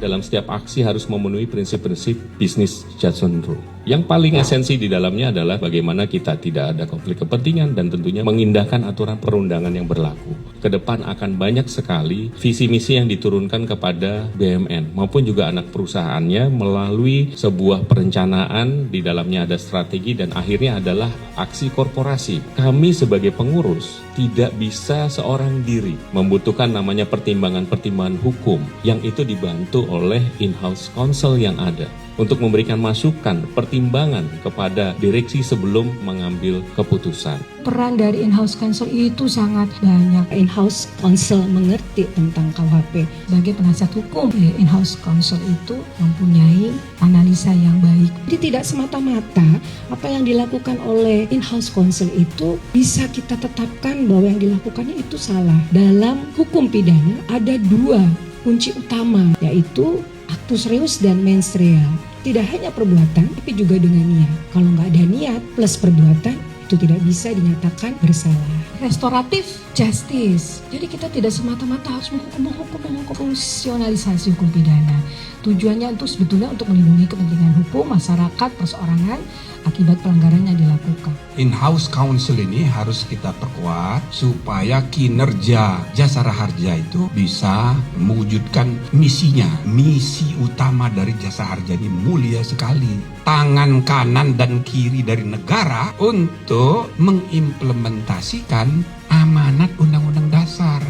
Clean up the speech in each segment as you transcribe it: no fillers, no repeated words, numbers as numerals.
dalam setiap aksi harus memenuhi prinsip-prinsip bisnis Judson Rule. Yang paling esensi di dalamnya adalah bagaimana kita tidak ada konflik kepentingan dan tentunya mengindahkan aturan perundangan yang berlaku. Ke depan akan banyak sekali visi misi yang diturunkan kepada BUMN maupun juga anak perusahaannya melalui sebuah perencanaan, di dalamnya ada strategi dan akhirnya adalah aksi korporasi. Kami sebagai pengurus tidak bisa seorang diri, membutuhkan namanya pertimbangan-pertimbangan hukum yang itu dibantu oleh in-house counsel yang ada untuk memberikan masukan, pertimbangan kepada direksi sebelum mengambil keputusan. Peran dari in-house counsel itu sangat banyak. In-house counsel mengerti tentang KUHP. Sebagai penasihat hukum, in-house counsel itu mempunyai analisa yang baik. Jadi tidak semata-mata apa yang dilakukan oleh in-house counsel itu bisa kita tetapkan bahwa yang dilakukannya itu salah. Dalam hukum pidana ada dua kunci utama, yaitu actus reus dan mens rea. Tidak hanya perbuatan, tapi juga dengan niat. Kalau nggak ada niat plus perbuatan, itu tidak bisa dinyatakan bersalah. Restoratif justice. Jadi kita tidak semata-mata harus menghukum profesionalisasi hukum pidana. Tujuannya itu sebetulnya untuk melindungi kepentingan hukum masyarakat perseorangan akibat pelanggaran yang dilakukan. In-house counsel ini harus kita perkuat supaya kinerja Jasara Harja itu bisa mewujudkan misinya. Misi utama dari Jasara Harja ini mulia sekali. Tangan kanan dan kiri dari negara untuk mengimplementasikan amanat Undang-Undang Dasar.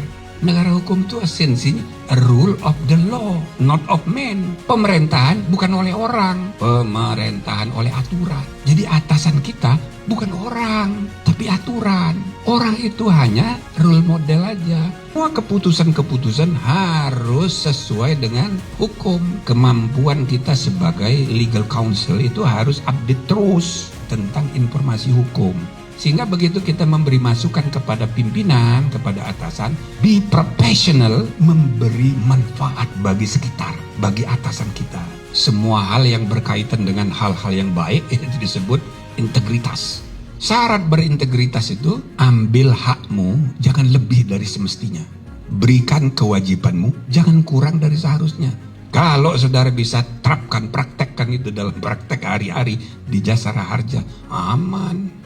Negara hukum itu esensinya a rule of the law, not of man. Pemerintahan bukan oleh orang, pemerintahan oleh aturan. Jadi atasan kita bukan orang, tapi aturan. Orang itu hanya role model aja. Semua keputusan-keputusan harus sesuai dengan hukum. Kemampuan kita sebagai legal counsel itu harus update terus tentang informasi hukum. Sehingga begitu kita memberi masukan kepada pimpinan, kepada atasan, be professional, memberi manfaat bagi sekitar, bagi atasan kita. Semua hal yang berkaitan dengan hal-hal yang baik itu disebut integritas. Syarat berintegritas itu, ambil hakmu, jangan lebih dari semestinya. Berikan kewajibanmu, jangan kurang dari seharusnya. Kalau saudara bisa terapkan, praktekkan itu dalam praktek hari-hari di Jasara Harja, aman.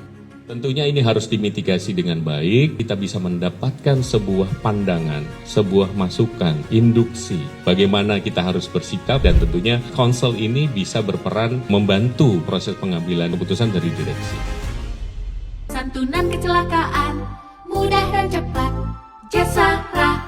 Tentunya ini harus dimitigasi dengan baik, kita bisa mendapatkan sebuah pandangan, sebuah masukan, induksi, bagaimana kita harus bersikap, dan tentunya counsel ini bisa berperan membantu proses pengambilan keputusan dari direksi. Santunan kecelakaan, mudah dan cepat, Jasara